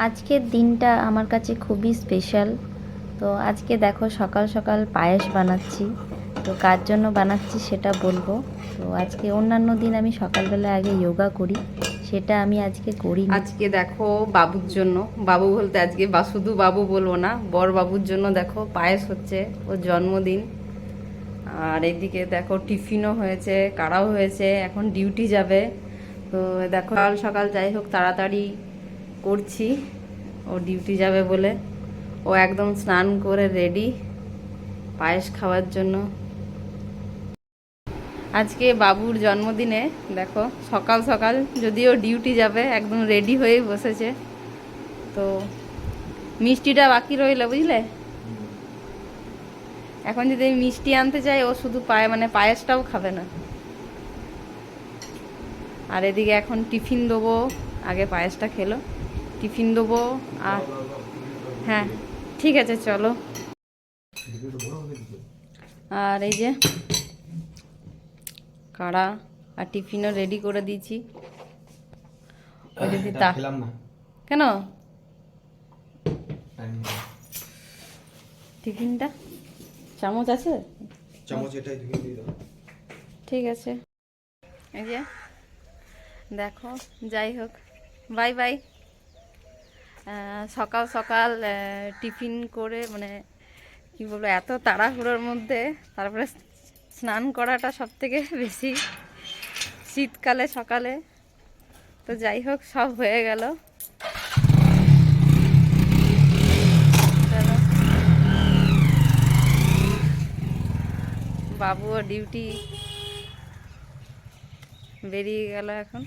আজকের দিনটা আমার কাছে খুবই স্পেশাল। তো আজকে দেখো সকাল সকাল পায়েস বানাচ্ছি। তো কার জন্য বানাচ্ছি সেটা বলবো। তো আজকে অন্যান্য দিন আমি সকালবেলা আগে যোগা করি, সেটা আমি আজকে করিনি। আজকে দেখো বাবুর জন্য, বাবু বলতে আজকে শুধু বাবু বলবো না, বর বাবুর জন্য দেখো পায়েস হচ্ছে, ওর জন্মদিন। আর এদিকে দেখো টিফিনও হয়েছে, কাড়াও হয়েছে, এখন ডিউটি যাবে। তো দেখো সকাল সকাল যাই হোক তাড়াতাড়ি করছি, ও ডিউটি যাবে বলে। ও একদম স্নান করে রেডি পায়েস খাওয়ার জন্য। আজকে বাবুর জন্মদিনে দেখো সকাল সকাল, যদিও ডিউটি যাবে, একদম রেডি হয়েই বসেছে। তো মিষ্টিটা বাকি রইল বুঝলে। এখন যদি আমি মিষ্টি আনতে চাই, ও শুধু পায়েসটাও খাবে না। আর এদিকে এখন টিফিন দেবো, আগে পায়েসটা খেলো, টিফিন দেবো। আর হ্যাঁ ঠিক আছে চলো। আর এই যে কাড়া আর টিফিনও রেডি করে দিয়েছি। ও যদি তা কেন টিফিনটা চামচ আছে, চামচ এটাই দিয়ে দাও। ঠিক আছে, এই যে দেখো, যাই হোক বাই বাই। সকাল সকাল টিফিন করে কি বলবো, এত তাড়াহুড়োর মধ্যে তারপরে স্নান করাটা সব থেকে বেশি শীতকালে সকালে। তো যাই হোক সব হয়ে গেল। চলো, বাবুও ডিউটি বেরিয়ে গেল এখন।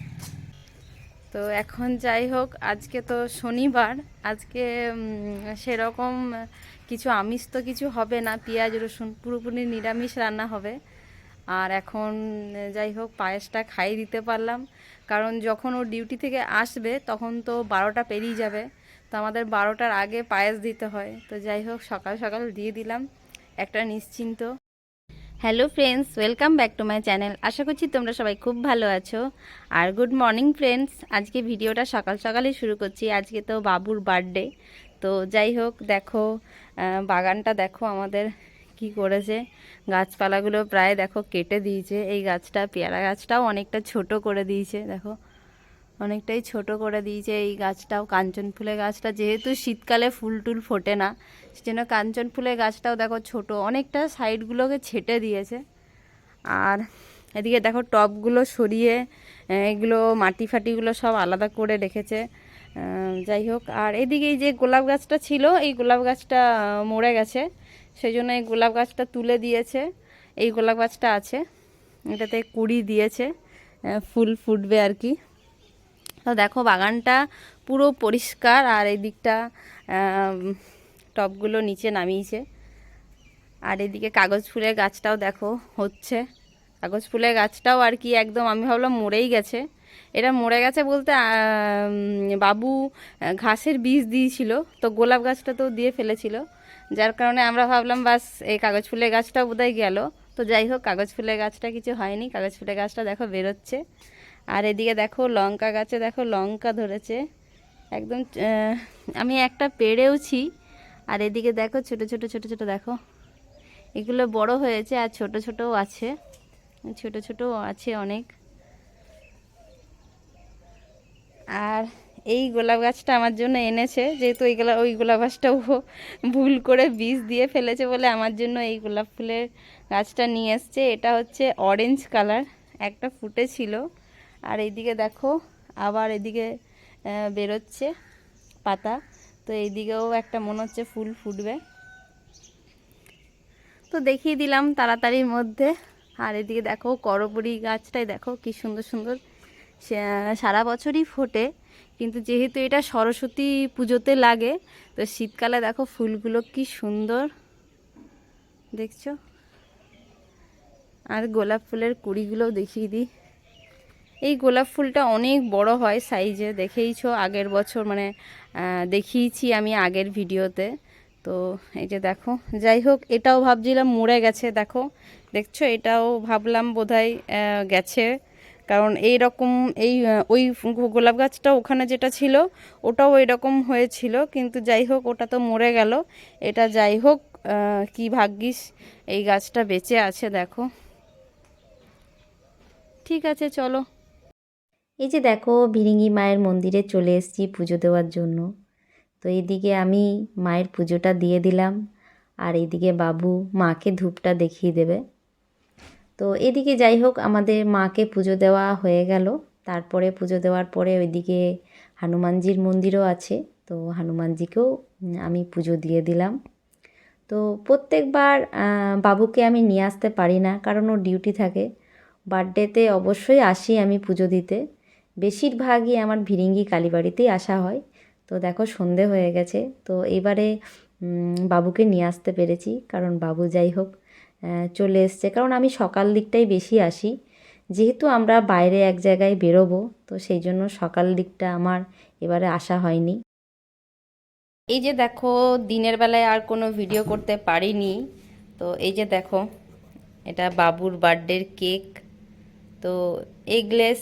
তো এখন যাই হোক, আজকে তো শনিবার, আজকে সেরকম কিছু আমিষ তো কিছু হবে না, পেঁয়াজ রসুন পুরোপুরি নিরামিষ রান্না হবে। আর এখন যাই হোক পায়েসটা খাইয়ে দিতে পারলাম, কারণ যখন ও ডিউটি থেকে আসবে তখন তো 12টা পেরিয়ে যাবে। তো আমাদের 12টার আগে পায়েস দিতে হয়। তো যাই হোক সকাল সকাল দিয়ে দিলাম, একটা নিশ্চিন্ত। Hello friends, welcome back to my channel. আশা করছি তোমরা সবাই খুব ভালো আছো। আর গুড মর্নিং ফ্রেন্ডস, আজকে ভিডিওটা সকাল সকালই শুরু করছি, আজকে তো বাবুর বার্থডে। তো যাই হোক দেখো, বাগানটা দেখো আমাদের কি করেছে, গাছপালাগুলো প্রায় দেখো কেটে দিয়েছে। এই গাছটা, পেয়ারা গাছটাও অনেকটা ছোট করে দিয়েছে, দেখো অনেকটাই ছোট করে দিয়েছে। এই গাছটাও, কাঞ্চন ফুলের গাছটা, যেহেতু শীতকালে ফুল টুল ফোটে না, সেজন্য কাঞ্চন ফুলের গাছটাও দেখো ছোট, অনেকটা সাইডগুলোকে ছেটে দিয়েছে। আর এদিকে দেখো টবগুলো সরিয়ে এগুলো মাটি ফাটিগুলো সব আলাদা করে রেখেছে। যাই হোক, আর এদিকে এই যে গোলাপ গাছটা ছিল, এই গোলাপ গাছটা মরে গেছে, সেই জন্য এই গোলাপ গাছটা তুলে দিয়েছে। এই গোলাপ গাছটা আছে, এটাতে কুড়ি দিয়েছে, ফুল ফুটবে আর কি। তো দেখো বাগানটা পুরো পরিষ্কার, আর এই দিকটা টবগুলো নিচে নামিয়েছে। আর এদিকে কাগজ ফুলের গাছটাও দেখো হচ্ছে, কাগজ ফুলের গাছটাও আর কি একদম আমি ভাবলাম মরেই গেছে। এটা মরে গেছে বলতে বাবু ঘাসের বীজ দিয়েছিল, তো গোলাপ গাছটা তো দিয়ে ফেলেছিল, যার কারণে আমরা ভাবলাম বাস এই কাগজ ফুলের গাছটাও বোধহয় গেল। তো যাই হোক কাগজ ফুলের গাছটা কিছু হয়নি, কাগজ ফুলের গাছটা দেখো বেরোচ্ছে। আর এদিকে দেখো লঙ্কা গাছে দেখো লঙ্কা ধরেছে একদম, আমি একটা পেড়েওছি। আর এদিকে দেখো ছোট ছোট ছোট ছোট দেখো, এগুলো বড় হয়েছে আর ছোট ছোটও আছে, ছোট ছোটও আছে অনেক। আর এই গোলাপ গাছটা আমার জন্য এনেছে, যেহেতু ওই গোলাপ গাছটাও ভুল করে বীজ দিয়ে ফেলেছে বলে আমার জন্য এই গোলাপ ফুলের গাছটা নিয়ে এসছে। এটা হচ্ছে অরেঞ্জ কালার, একটা ফুটেছিল। আর এইদিকে দেখো আবার এদিকে বেরোচ্ছে পাতা, তো এইদিকেও একটা মনে হচ্ছে ফুল ফুটবে। তো দেখিয়ে দিলাম তাড়াতাড়ির মধ্যে। আর এদিকে দেখো করবুড়ি গাছটাই দেখো কি সুন্দর সুন্দর, সারা বছরই ফোটে, কিন্তু যেহেতু এটা সরস্বতী পুজোতে লাগে, তো শীতকালে দেখো ফুলগুলো কি সুন্দর দেখছো। আর গোলাপ ফুলের কুড়িগুলোও দেখিয়ে দিই। এই গোলাপ ফুলটা অনেক বড় হয় সাইজে, দেখেইছো আগের বছর, দেখিয়েছি আমি আগের ভিডিওতে। তো এই যে দেখো, যাই হোক এটাও ভাবছিলাম মরে গেছে, দেখো দেখছো এটাও ভাবলাম বোধহয় গেছে, কারণ এই রকম ওই গোলাপ গাছটা ওখানে যেটা ছিল ওটাও ওই রকম হয়েছিল, কিন্তু যাই হোক ওটা তো মরে গেল। এটা যাই হোক কি ভাগ্যিস এই গাছটা বেঁচে আছে, দেখো। ঠিক আছে, চলো। এই যে দেখো ভিরিঙ্গি মায়ের মন্দিরে চলে এসেছি পুজো দেওয়ার জন্য। তো এইদিকে আমি মায়ের পুজোটা দিয়ে দিলাম, আর এইদিকে বাবু মাকে ধূপটা দেখিয়ে দেবে। তো এদিকে যাই হোক আমাদের মাকে পুজো দেওয়া হয়ে গেল। তারপরে পুজো দেওয়ার পরে ওইদিকে হনুমানজির মন্দিরও আছে, তো হনুমানজিকেও আমি পুজো দিয়ে দিলাম। তো প্রত্যেকবার বাবুকে আমি নিয়ে আসতে পারি না, কারণ ওর ডিউটি থাকে। বার্থডেতে অবশ্যই আসি আমি পুজো দিতে, বেশিরভাগই আমার ভিরিঙ্গি কালীবাড়িতেই আসা হয়। তো দেখো সন্ধে হয়ে গেছে, তো এবারে বাবুকে নিয়ে আসতে পেরেছি, কারণ বাবু যাই হোক চলে এসছে। কারণ আমি সকাল দিকটাই বেশি আসি, যেহেতু আমরা বাইরে এক জায়গায় বেরোবো, তো সেই জন্য সকাল দিকটা আমার এবারে আসা হয়নি। এই যে দেখো দিনের বেলায় আর কোনো ভিডিও করতে পারিনি। তো এই যে দেখো এটা বাবুর বার্থডের কেক। তো এগলেস,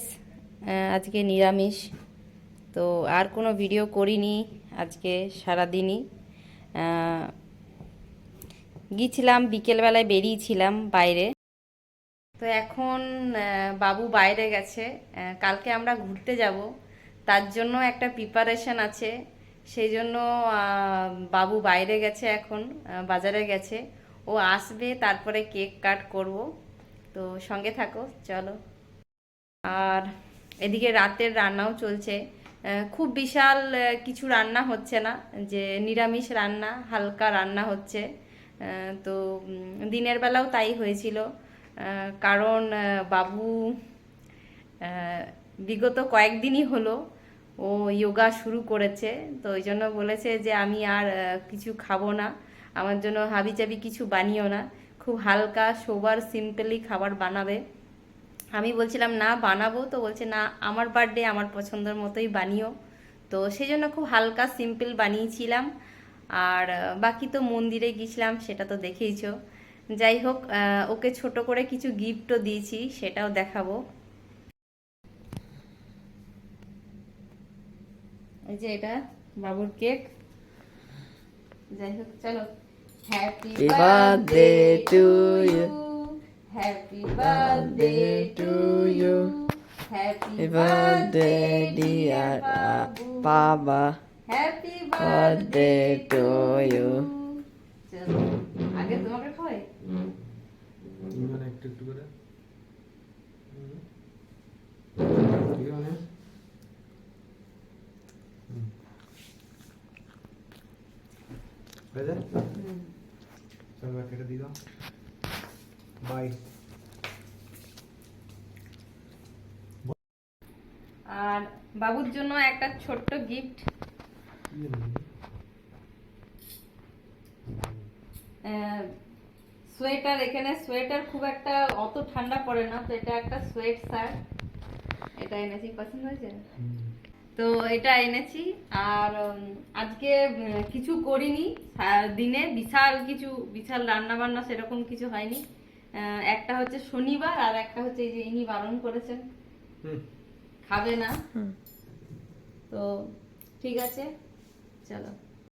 আজকে নিরামিষ। তো আর কোনো ভিডিও করিনি আজকে সারাদিনই। গিয়েছিলাম বিকেলবেলায়, বেরিয়েছিলাম বাইরে। তো এখন বাবু বাইরে গেছে, কালকে আমরা ঘুরতে যাব, তার জন্য একটা প্রিপারেশন আছে। সেই জন্য বাবু বাইরে গেছে, এখন বাজারে গেছে। ও আসবে, তারপরে কেক কাট করব। তো সঙ্গে থাকো, চলো। আর এদিকে রাতের রান্নাও চলছে। খুব বিশাল কিছু রান্না হচ্ছে না, যে নিরামিষ রান্না, হালকা রান্না হচ্ছে। তো দিনের বেলাও তাই হয়েছিল, কারণ বাবু বিগত কয়েকদিনই হলো ও যোগা শুরু করেছে। তো ওই জন্য বলেছে যে আমি আর কিছু খাবো না, আমার জন্য হাবিজাবি কিছু বানিও না, খুব হালকা সোবার সিম্পলি খাবার বানাবে। আমি বলছিলাম না বানাবো, তো বলছে না আমার বার্থডে আমার পছন্দের মতোই বানিও। তো সেই জন্য খুব হালকা সিম্পল বানিয়েছিলাম। আর বাকি তো মন্দিরে গিয়েছিলাম, সেটা তো দেখেইছো। যাই হোক ওকে ছোট করে কিছু গিফটও দিয়েছি, সেটাও দেখাবো। এই যে এটা বাবুর কেক। যাই হোক চলো। Happy birthday to you, happy birthday to you, happy birthday dear বাবা, হ্যাপি বার্থডে টু ইউ। চলো আগে তোমাকে খাওয়াই। একটু একটু করে চলো কেটে দিয়ে দাও। বাই। আর বাবুর জন্য একটা ছোট্ট গিফট, সোয়েটার। এখানে সোয়েটার খুব একটা অত ঠান্ডা পড়ে না, তো এটা একটা সোয়েট শার্ট, এটা এনেছি। পছন্দ হয়েছে? তো এটা এনেছি। আর আজকে কিছু করিনি দিনে, বিশাল রান্না বান্না সেরকম কিছু হয়নি। একটা হচ্ছে শনিবার, আর একটা হচ্ছে এই যে ইনি বারণ করেছেন, খাবে না। তো ঠিক আছে, চলো।